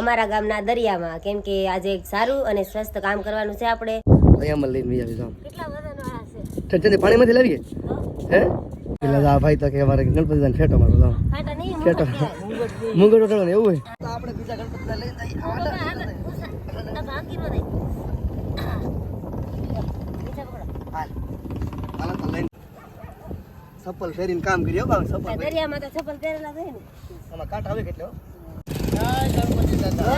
અમારા ગામના દરિયામાં કેમ કે આજે એક સારું અને સ્વસ્થ કામ કરવાનું છે આપણે. અહીંયા લઈને આવી જાવ. કેટલા વજનવાળા છે? ઠંડી પાણીમાંથી લાવી ગઈ હે એટલે આ ભાઈ તો કે અમારે ગણપતિ દાન ફેટો મારો જાવ ફાટા નહીં ફેટો મુંગટ ઉઠાડો ને એવું હોય તો આપણે બીજા ગણપતિ દાન લઈને જઈએ આ ભાગી નો દે. હાલ તો લઈને સપલ ફેરીને કામ કર્યો બાવ સપલ દરિયામાં તો ચપ્પલ પહેરેલા હોય ને. આમાં કાટ આવે કેટલો જય ગણપતિ દાદા.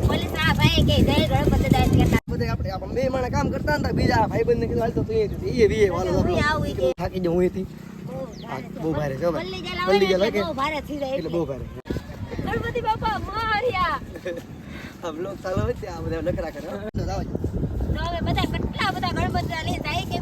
પોલીસ આ ભાઈ કે જય ગણપતિ દાદા કહેતા. બધે આપણે બે માણસ કામ કરતા હતા બીજા ભાઈબંધ ને કીધું હાલ તો તું એ વીએ વાલો હું આવું કે થાકી જાઉં હું એથી બહુ ભારે છે ભાઈ પલ્લી જાય કે બહુ ભારે થઈ જાય એટલે બહુ ભારે ગણપતિ બાપા મોરિયા. આમ લોક ચાલો હોય આ બધા નકરા કરે તો જાવ તો હવે બધા કેટલા બધા ગણપતિ લઈ જાય કે.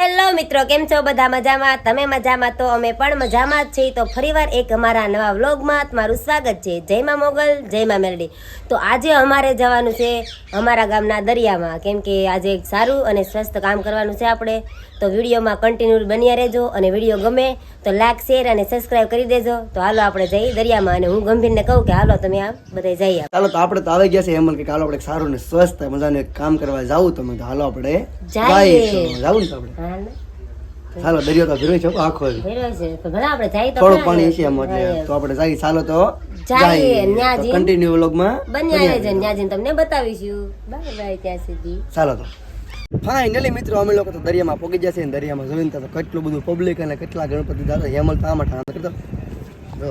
હેલો મિત્રો, કેમ છો? બધા મજામાં? તમે મજામાં તો અમે પણ મજામાં જ છીએ. તો ફરીવાર એક અમારા નવા વ્લોગમાં તમારું સ્વાગત છે. જય માં મોગલ, જય માં મેલડી. તો આજે અમારે જવાનું છે અમારા ગામના દરિયામાં કેમ કે આજે એક સારું અને સ્વસ્થ કામ કરવાનું છે આપણે. તો વિડીયોમાં કન્ટિન્યુ બન્યા રહેજો અને વિડીયો ગમે તો લાઈક શેર અને સબસ્ક્રાઇબ કરી દેજો. તો હાલો આપણે જઈએ દરિયામાં અને હું ગંભીરને કહું કે હાલો તમે આ બધા જઈએ. ચાલો તો આપણે તો આવી ગયા છે એમ કે હાલો આપણે સારું ને સ્વસ્થ મજાનું એક કામ કરવા જાવું તો મેં હાલો આપણે જઈએ. જાવું ને તો આપણે ચાલો દરિયો તો ભીરો છે આખો ભેરો છે તો ભલા આપણે જઈએ તો થોડું પાણી છે એમ એટલે તો આપણે જઈએ ચાલો તો જઈએ ન્યા જઈને કન્ટિન્યુ વ્લોગમાં બન્યા રહેજો. ન્યા જઈને તમને બતાવીશું. બાય બાય ત્યાં સુધી. ચાલો તો ફાઇનલી મિત્રો અમે લોકો તો દરિયામાં પહોંચી જશે ને દરિયામાં જોઈને તો કેટલું બધું પબ્લિક અને કેટલા ગણપતિ દાદા હેમલ તો આમાં ઠાણા કરતો જો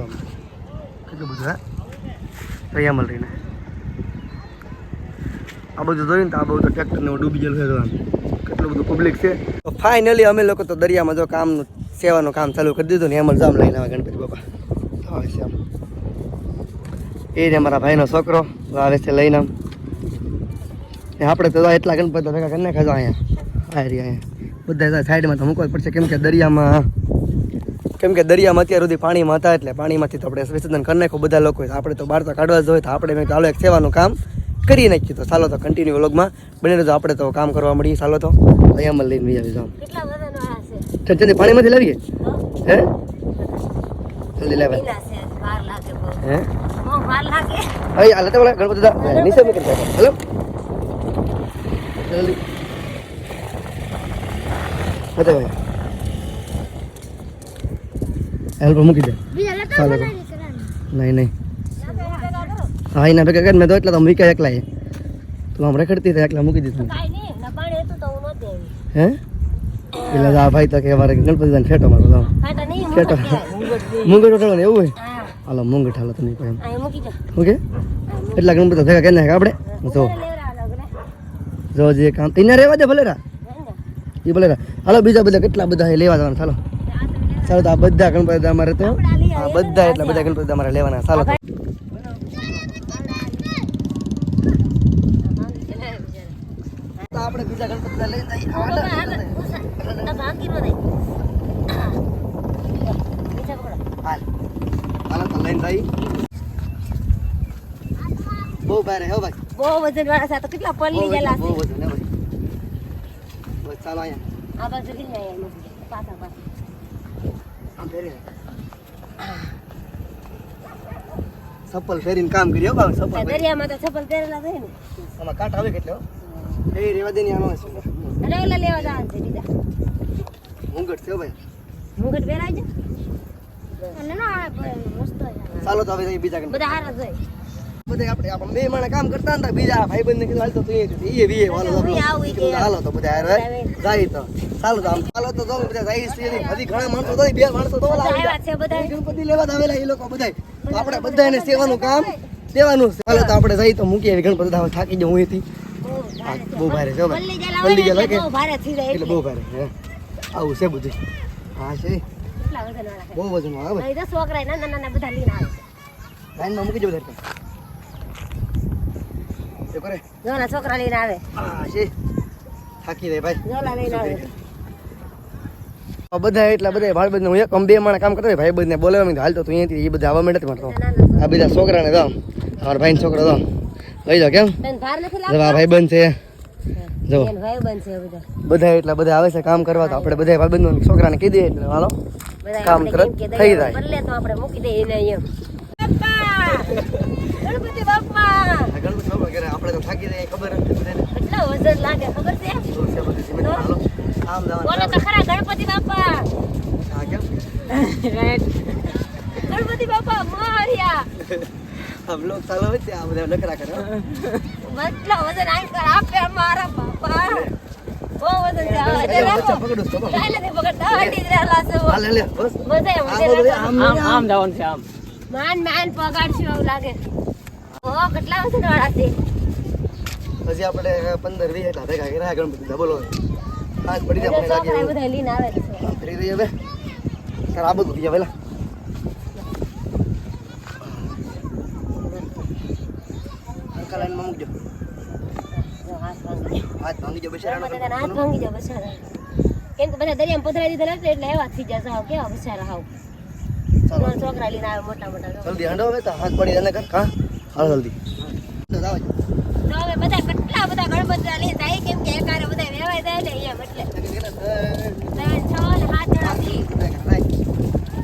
કેટલું બધું હા દરિયામાં રહીને આ બધું જોઈને તો આ બધું ટ્રેક્ટર ને ડૂબી ગયેલું છે કેટલું બધું પબ્લિક છે. તો ફાઇનલી અમે લોકો તો દરિયામાં જો કામનું સેવાનું કામ ચાલુ કરી દીધું ને હેમલ જામ લઈને આવે ગણપતિ બાપા આવે છે આમ એ જ અમારા ભાઈનો છોકરો આવે છે લઈને આમ આપણે તો એટલા ગણપતિ ભેગા કરી નાખ્યા અહીંયા અહીંયા બધા સાઈડમાં તો મૂકવા જ પડશે કેમ કે દરિયામાં અત્યાર સુધી પાણીમાં હતા એટલે પાણીમાંથી તો આપણે વિસર્જન કરી નાખ્યું બધા લોકો આપણે તો બહાર તો કાઢવા જ હોય તો આપણે મેં ચાલો એક સેવાનું કામ કરી નાખ્યું. તો ચાલો તો કન્ટિન્યુ વ્લોગમાં બની રહેજો. આપણે તો કામ કરવા મળીએ. ચાલો તો અહીંયા લઈને આવી જાવ. કેટલા વજનવાળા છે? ઠંડી પાણીમાંથી લાવીએ હે જલ્દી લાવે છે વાર લાગે બહુ. હે બહુ વાર લાગે. અહીં હાલતે બોલા ગણપતિ દાદા નીચે મૂકી દે હેલો જલ્દી હતે ભાઈ હેલ્પ મૂકી દે ચાલો તો નહીં હા એના ભેગા કરી મેં તો એટલા તો મૂક્યા એકલા તું આમ રખડતી હતા એકલા મૂકી દીધું કાઈ નહીં ના પાણી હતું તો હું નહોતી આવી. હે એટલે આ ભાઈ તો કે અમારે ગણપતિ દાન ફેટો મારો જાવ ફાટા નહીં ફેટો મુંગટ ઉઠાડો ને એવું હોય હા હાલો મુંગટ હાલો તમે કોઈ એમ આ મૂકી દો. ઓકે એટલા ગણપતિ ભેગા કરી નાખ્યા આપણે જો લેવરા લાગને. જો જે કામ ત્યાં રહેવા દે ભલેરા એ ભલેરા હાલો બીજા બધા કેટલા બધા લેવા જવાના ચાલો ચાલો તો આ બધા ગણપતિ અમારે તો આ બધા એટલા બધા ગણપતિ અમારે લેવાના ચાલો તો આપણે બીજા ગણપતિ લઈને જઈએ આ ભાગી નો દે. નીચે પકડો. હાલ હાલો તો લઈને જઈએ બહુ ભારે હો ભાઈ બહુ વજનવાળા છે. આ તો કેટલા પલ્લી ગયેલા બહુ છે. વજન હે ભાઈ બસ ચાલો અહીંયા આ બાજુ લઈને આયા મૂકી દે. પાછા પાછા. આમ ફેરી સપલ ફેરીને કામ કર્યો બાવ સપલ દરિયામાં તો ચપ્પલ પહેરેલા હોય ને. આમાં કાટ આવે કેટલો એ રેવા દે ની આનો છે અને ઓલા લેવા જવાનું છે બીજા. મુંગટ છે ભાઈ મુગટ પહેરાય છે. અને ના મસ્ત ચાલો તો હવે બીજા ગણપતિ બધા હારા જોઈ. બધે આપણે બે માણસ કામ કરતા હતા બીજા ભાઈબંધ ને કીધું હાલ તો તું એ વીએ વાલો હું આવું કે હાલો તો બધા જાય તો ચાલો તો આમ ચાલો તો બધા જાય છે હજી ઘણા માણસો તો બે માણસો તો ઓલા આવ્યા છે બધા. ગણપતિ લેવા આવેલા એ લોકો બધા આપણે બધાને સેવાનું કામ દેવાનું છે. ચાલો તો આપણે જઈ તો મૂકીએ ગણપતિ દાદા થાકી જાઉં હું એથી બહુ ભારે છે પલ્લી પલ્લી ગયેલા ગયેલા હોય ને એટલે બહુ ભારે થઈ જાય એટલે બહુ ભારે હે આવું છે બધું હા છે કેટલા વજનવાળા છે. બહુ વજન આવે અહીં તો છોકરા નાના નાના બધા લઈને આવે છે. લાઈનમાં મૂકી દો બધા એ કરે જોના છોકરા લઈને આવે. હા છે થાકી જાય ભાઈ જોલા લઈને આવે. બધા એટલા બધા ભાઈબંધ હું એક બે માણસ કામ કરતા ભાઈબંધ ને બોલાવ્યા હાલ તો તું અહીંયાથી એ બધા આવવા માંડે મારો આ બધા છોકરાને જાઓ અમારા ભાઈ છોકરો જાઓ લઈ જાઓ કેમ તને ભાર નથી જો આ ભાઈબંધ છે જો લાગતો? ભાઈ બનશે બધા. બધા એટલા બધા આવે છે કામ કરવા તો આપણે બધા ભાઈબંધો છોકરાને કહી દઈએ એટલે હાલો બધા કામ આપણે તરત કેમ કે થઈ દરિયા જાય. બદલે તો આપણે મૂકી દઈએ એને એમ બાપા ગણપતિ બાપા ગણપતિ બાપા ઘરે આપણે તો થાકી જાય ખબર નથી બધાને. કેટલા વજન લાગે ખબર છે તો છે બધું સિમેન્ટ હાલો આમ જવાનું બોલો તો ખરા ગણપતિ બાપા હા કેમ ગણપતિ બાપા મોહરિયા આમ લોક ચાલો છે આ બધા નકરા કરે હો. કેટલા વજન આંકર આપે અમારા બાપા બહુ વજન છે આ એટલે બચ્ચા પકડો છો બાપા. કાલે થી પકડતા હટી જ રહેલા છે હાલે લે બસ મજા આમ આવે બધું આમ મજા નહીં, આમ જવાનું છે આમ માન પગાડશું એવું લાગે ઓ કેટલા વજન વાળા છે હજી આપણે 15-20 એટલા ભેગા કર્યા ગણપતિ દા બોલો હાથ પડી જાય મને લાગે છોકરા એવું. બધા લઈને આવે છે ફરી રહી હવે તાર આ બધું બીજા પેલા હલકા લાઈનમાં મૂકજો જો હાથ ભાંગી હાથ ભાંગી જાવ બધાના હાથ બિચારાનો. ભાંગી જાય બચારા કેમ કે બધા દરિયામાં પધરાઈ દીધા એટલે એટલે એવા થઈ જાય સાવ કેવા બચારા હાવ ચાલો છોકરા લઈને આવે મોટા મોટા તો જલ્દી હંડો હવે તો હાથ પડી જાય ને કર હા હાલો જલ્દી જાવ હવે બધા કેટલા બધા ગણપતિ લઈને જાય કેમ કે એકારે બધા વેવાય જાય ને અહીંયા એટલે 3, 6 ને 7 જણા થી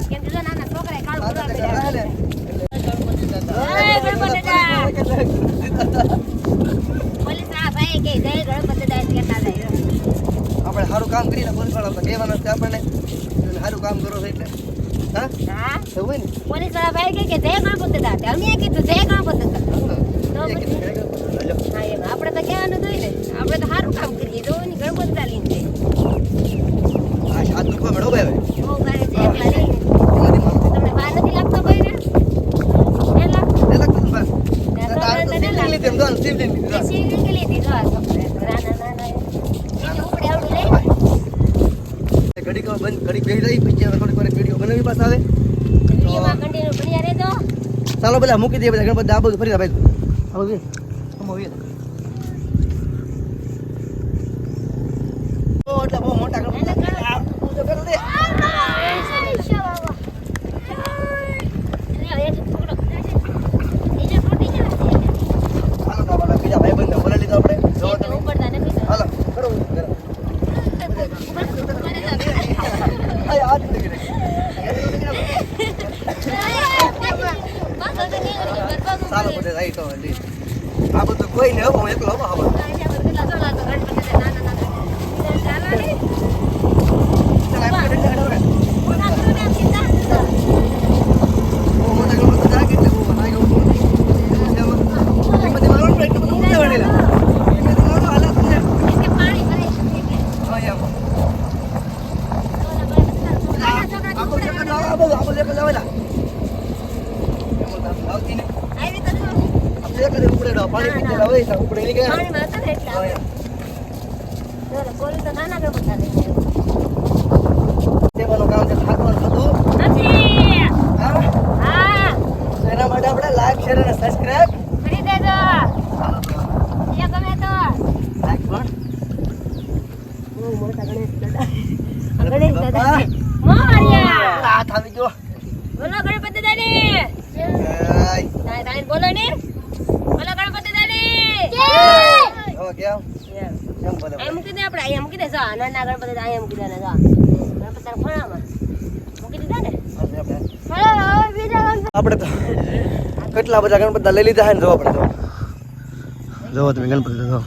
કેમ કે જો નાના છોકરા કાળું પૂરા પડ્યા જય ગણપતિ દા પોલીસ આ ભાઈ કે જય ગણપતિ દા કહેતા જાય આપણે સારું કામ કરીને પોલીસ વાળા તો કહેવાનું છે આપણને તમે સારું કામ કરો છો એટલે હા હા એવું હોય ને પોલીસ વાળા ભાઈ કે જય ગણપતિ દા અમે કીધું જય ગણપતિ દા તો એ પછી કીધું હાલો. હા એમ આપણે તો કહેવાનું જ હોય ને આપણે તો સારું કામ કરીએ તો ઓની ગણપતિ દા લઈને જાય આ હાથ દુખવા મળો ભાઈ હવે બહુ કરે છે એકલા લઈને એમાં દિમાગ તમને બહાર નથી લાગતો કોઈ ને એ લાગતો એ લાગતું ને ભાઈ ત્યાં આ તો તો શિવલિંગ લીધી એમ તો શિવલિંગ લીધી જો. સીવી કે લીધી જો આ છોકરા નાના નાના એને ઉપડે આવડું લઈ ઘડીક બંધ ઘડીક બેસી રહી પછી હવે થોડીક વાર વિડીયો બનાવી પાસ આવે વિડીયોમાં કન્ટિન્યુ બન્યા રહેજો ચાલો બધા મૂકી દઈએ બધા ગણપતિ આ બધું ફરી ભાઈ આ બધું આમ આવીએ ઓ એટલે બહુ મોટા ગણપતિ આ પૂજો કરી દે હાલો તો બધા બીજા ભાઈ બંધ બોલાવી લીધા આપણે જો તમે હાલો કરો આ આ દીકરી ચાલો બધે જાય તો લી આ બધું કોઈ ને હું એકલો હો હવે પાણી પીને હવે ઉપડે ની ગયા નાના ગણપતિ લઈ સેવાનું કામ છે થાકવાનું થતું હા હા એના માટે આપણે લાઈક શેર અને સબસ્ક્રાઇબ કરી દેજો એ ગમે તો લાઈક પણ બહુ મોટા ગણેશ દાદા ગણેશ દાદા મોહરિયા હાથ આવી ગયો બોલો ગણપતિ દાદી તાય તાય બોલો ને બોલો ગણપતિ દાદી જય હવે કેમ કેમ બોલે આ મૂકી દે આપણે અહીંયા મૂકી દે જો નાના ગણપતિ દાદા અહીંયા મૂકી દે ને જો ગણપતિ તારા ફણામાં મૂકી દીધા ને ફળો બીજા ગણપતિ આપણે તો કેટલા બધા ગણપતિ લઈ લીધા છે ને જો આપણે જો તમે ગણપતિ જો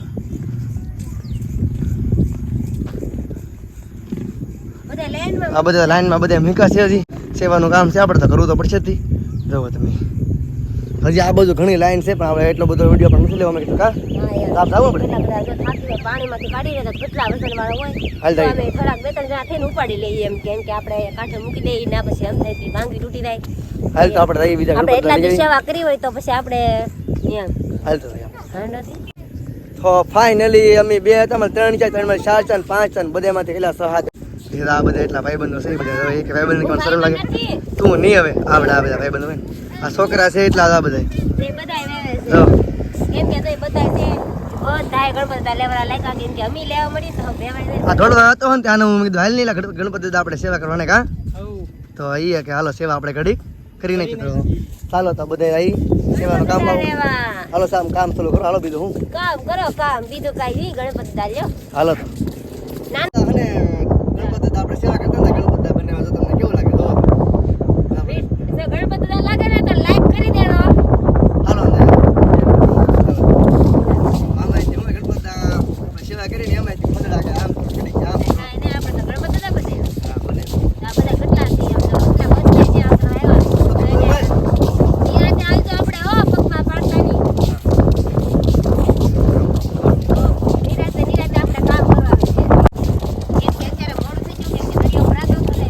બધા લાઈનમાં આ બધા લાઈનમાં બધા મીકા છે હજી સેવાનું કામ છે આપણે તો કરવું તો પડશે જ થી. જોવો તમે હજી આ બધું ઘણી લાઈન છે પણ આપણે એટલો બધો વિડીયો પણ નથી લેવા મેં કીધું કા હા તાપ જાવું પડે કેટલા બધા જો થાકી જાય પાણીમાંથી કાઢી લે તો કેટલા વજનવાળા હોય હાલ તો જાય. અમે થોડાક 2-3 જણા થઈને ઉપાડી લઈએ એમ કેમ કે આપણે કાંઠે મૂકી દઈએ ના પછી એમ થાય કે ભાંગી તૂટી જાય હાલ તો આપણે રહી બીજા આપણે ગણપતિ એટલા લઈ દી જઈએ. સેવા કરી હોય તો પછી આપણે એમ હાલ તો રહી હા નથી તો ફાઇનલી અમે 2 હતા અમે 3 4 3 4 4 5 અને બધામાંથી કેટલા 6 7 આ બધા એટલા ભાઈબંધો છે બધા હવે એક ભાઈબંધ કેમ શરમ લાગે નથી તું નહીં હવે આવડા આ બધા ભાઈબંધો હોય ને. આ છોકરા છે એટલા આ બધા જે બધાય વેવે છે જો કેમ કે તો બધાય છે બધાય ગણપતિ દા લેવા લાગ્યા કેમ કે અમે લેવા મળી તો બેવાય જાય આ થોડો હતો ને ત્યાંનો હું કીધું હાલ નહીં લા ગણપતિ દાદા આપણે સેવા કરવાને કા તો એ કે હાલો સેવા આપણે ઘડી કરી નાખી તો ચાલો તો બધા આવી સેવાનું કામ ગણપતિ દા આવું લેવા હાલો સામ કામ ચાલુ કરો હાલો બીજું હું કામ કરો કામ બીજું કાંઈ નહીં ગણપતિ દા લ્યો હાલો તો નાના અને ગણપતિ દાદા આપણે સેવા કરતા હતા ગણપતિ દાદા બન્યા તો તમને કેવું લાગે જો તમે ગણપતિ દાદા લાગે ને તો લાઈક કરી દેજો. હાલો મામા જે અમે ગણપતિ દાદા સેવા કરીને અમે પધરા કે આમ કરી આમ ના એને આપણે તો ગણપતિ દાદા બધે હા બને આ બધા કેટલા છે આમ તો કેટલા વચ્ચે છે આમ તો આવ્યા અહીંયા આવી તો આપણે હો પગમાં પાડતા નહીં. નિરાતે આપણે કામ કરવાનું છે. કેમ કે અત્યારે મોડું થઈ ગયું કેમ કે દરિયો ભરાતો હતો ને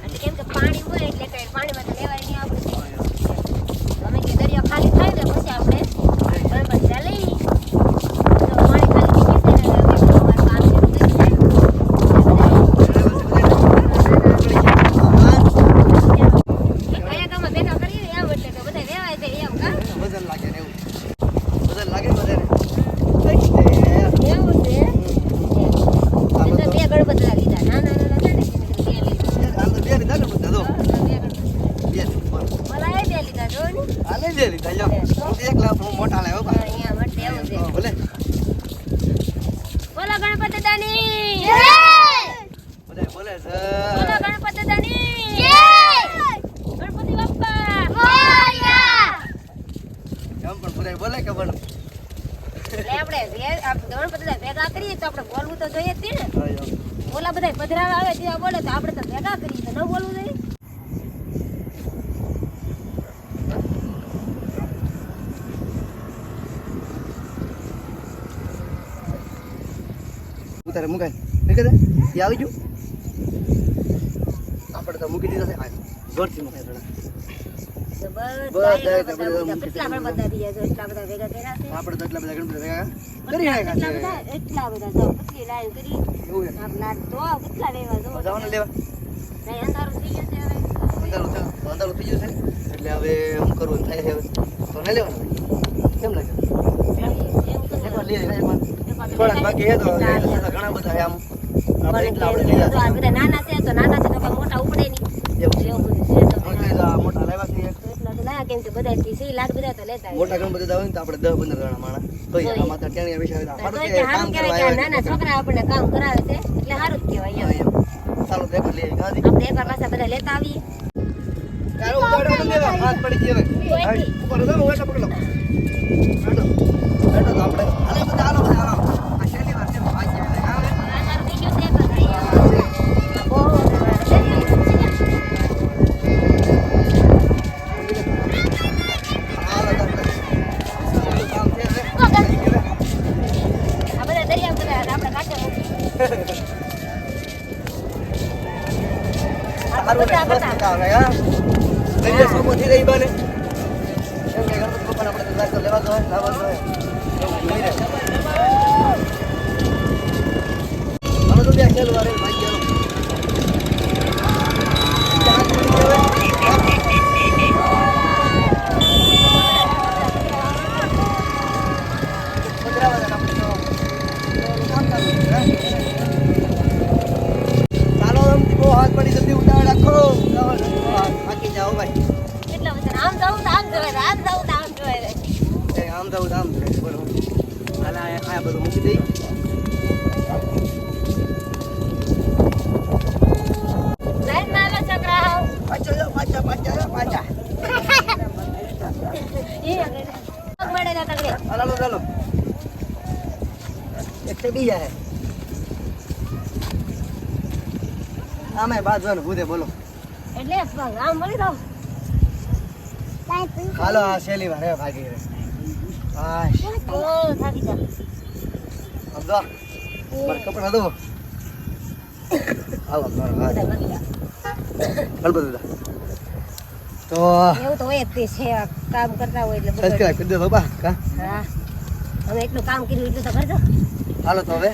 અને કેમ કે પાણી હોય એટલે કઈ પાણીમાં તો લેવાય નહીં આપણે. અમે કે દરિયો ખાલી થાય ને પછી આપણે ગણપતિ લઈ તો પાણી ખાલી થઈ ગયું છે ને એટલે અમારું કામ શરૂ થઈ જાય. કયા કામમાં ભેગા કરીએ એમ એટલે કે બધા વેવાય જાય એમ કા વજન લાગે ને એવું વજન લાગે ને વધારે એવું છે. મેં તો બે ગણપતિ લીધા નાના નાના છે ને બે લીધા. આમ તો બે લીધા ગણપતિ દાદો બે ગણપતિ બે ઓલા એ બે લીધા જો ને આલે બે લીધા લ્યો એક લાખ મોટા લાવ્યો બા અહીંયા માટે એવું છે. ભલે બોલો ગણપતિ દાની બધા બોલે છે બોલો ગણપતિ દાની ગણપતિ બાપ્પા એમ પણ બધા બોલે કે પણ એટલે આપણે ગણપતિ દાદા ભેગા કરીએ તો આપણે બોલવું તો જોઈએ જ તે ને. ઓલા બધા પધરાવા આવે ત્યાં બોલે તો આપણે તો ભેગા કરીએ તો ન બોલવું જોઈએ. ઉતારે મુકાય નીકળે એ આવી ગયું આપણે તો મૂકી દીધા છે આ જોરથી મુકાય થોડા તો બધા કેટલા ગણપતિ થઈ જાય એટલા બધા ભેગા કર્યા છે. આપણે તો એટલા બધા ગણપતિ ભેગા કરી નાખ્યા છે એટલા બધા જો કેટલી લાઈન કરી એવું છે આપણા તો કેટલા લેવા જો જવાનું લેવા નહીં અંધારું થઈ ગયું છે હવે. અંધારું થઈ ગયું છે એટલે હવે શું કરવું થાય છે હવે તો નહીં લેવાનું કેમ લાગે એકવાર લઈ જાય થોડાક બાકી છે તો ઘણા બધા છે આમ આપણે એટલા આપણે લીધા આ બધા નાના છે તો નાના છે તો કઈ મોટા ઉપડે નહીં એવું એવું બધું છે તો મોટા લેવા છે એટલા તો ના કેમ કે બધા સી લાડ બધા તો લેતા હોય. મોટા ગણપતિ હોય ને તો આપણે 10-15 જણા માણસ તો આમાં તો ટેણી વિશે તો એ સારું કહેવાય કે નાના છોકરા આપણને કામ કરાવે છે એટલે સારું જ કહેવાય એમ. ચાલો તો એકવાર લઈ આવી આપણે એકવાર પાછા બધા લેતા આવીએ. ચાલો ઉપાડો ન દેવા હાથ પડી ગયો હવે ઉપર દો ઓટા પકડો બેઠો બેઠો તો આપણે હાલે બધા હાલો બધા હાલો આ શનિવાર છે ભાઈ આવે અંધારું થઈ ગયું છે પણ અહીંયા બહુ હાલો તો કામ છે હવે આ બધા દરિયા બધા આપણે કાચા મૂકી સારું ને મસ્ત કામ હે હા દરિયા સોપો થી રહી બાને એમ કે ગણપતિ બાપાને આપણે તો લેવા દો લાવવા દો નહીં રે અમે તો ત્યાં ખેલ વારે ભાઈ ગયો ચાલો બહુ હાથ પડી જલ્દી ઉતાવળ રાખો બાકી જાઓ ભાઈ કેટલા બધા આમ જાવું તો આમ જોવાય આમ જાવું તો આમ જોવાય. આમ જાવ આમ બરોબર હાલ આ બધું મૂકી દઈ લાઈનમાં આવો છોકરાઓ. પાછા એ પગ મળેલા તગડે. ચાલો ચાલો એક से બીજા હે આમે બાજવાનું ભૂદે બોલો એટલે પગ આમ મળી જાવ. હાલો આ શેલી વાર હે ભાગી રે હા ઓ થાકી જા. સમજો મારા કપડા દો આવો મારો હાથ બધા ભાગી જા. ગણપતિ દાદા તો એવું તો હોય જ તે છે આ કામ કરતા હોય એટલે બધું. સબસ્ક્રાઇબ કરી દો બાબા કા હા અમે એટલું કામ કર્યું એટલું તો કરજો. હાલો તો હવે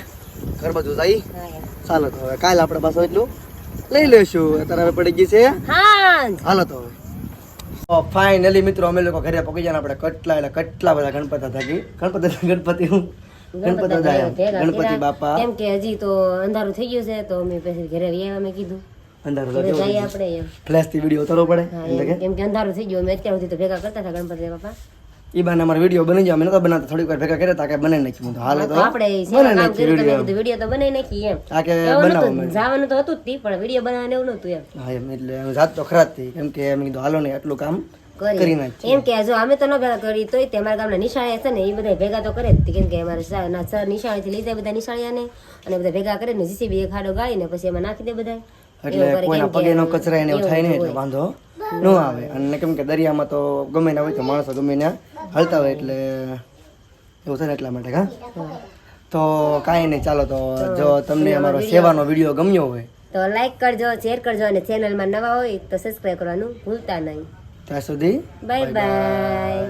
ઘર બાજુ જઈ હા યાર. ચાલો તો હવે કાલે આપણે પાછું એટલું લઈ લેશું અત્યારે હવે પડી ગઈ છે હા હાલો તો હવે ફાઇનલી મિત્રો અમે લોકો ઘરે પહોંચી જાય આપણે કેટલા બધા ગણપતિ ગણપતિ બાપા કેમ કે હજી તો અંધારું થઈ ગયું છે તો અમે પછી ઘરે આવ્યા અમે કીધું અંધારું ઘરે તો જઈએ આપણે એમ. ફ્લેશ થી વિડીયો ઉતારવો પડે હા, એટલે કે કેમ કે અંધારું થઈ ગયું અમે અત્યાર સુધી તો ભેગા કરતા હતા ગણપતિ બાપા એ બાને અમારો વિડીયો બની જાય અમે નતો બનાવતા થોડીક વાર ભેગા કર્યા તા કે બનાવી નાખ્યું તો હાલે તો આપણે બનાવી કામ નાખ્યું કર્યું તો વિડીયો વિડીયો તો બનાવી નાખી એમ આ કે એવું બનાવો નતું, જવાનું તો હતું જ તી, પણ વિડીયો બનાવવાનું એવું નતું એમ હા એમ એટલે હું જાત તો ખરા જ હતી કેમ કે મેં કીધું હાલો ને આટલું કામ કરી નાખીએ એમ કે જો અમે તો ન ભેગા કરી તોય તે અમારા ગામના નિશાળે છે ને એ બધા ભેગા તો કરે જ તે, કેમ કે અમારે સર નિશાળેથી લીધા બધા નિશાળિયાને અને બધા ભેગા કરીને જીસીબી ખાડો ગાળીને પછી એમાં નાખી દે બધા એટલે કોઈના પગે નો કચરાય ને એવું થાય ને એટલે વાંધો ન આવે અને કેમ કે દરિયામાં તો ગમે ના હોય તો માણસો ગમે ના હાલતા હોય એટલે એવું થાય ને એટલા માટે હા તો કાંઈ નહીં ચાલો તો જો તમને અમારો સેવાનો વિડીયો ગમ્યો હોય તો લાઈક કરજો, શેર કરજો અને ચેનલમાં નવા હોય તો સબસ્ક્રાઈબ કરવાનું ભૂલતા નહીં. ત્યાં સુધી બાય બાય.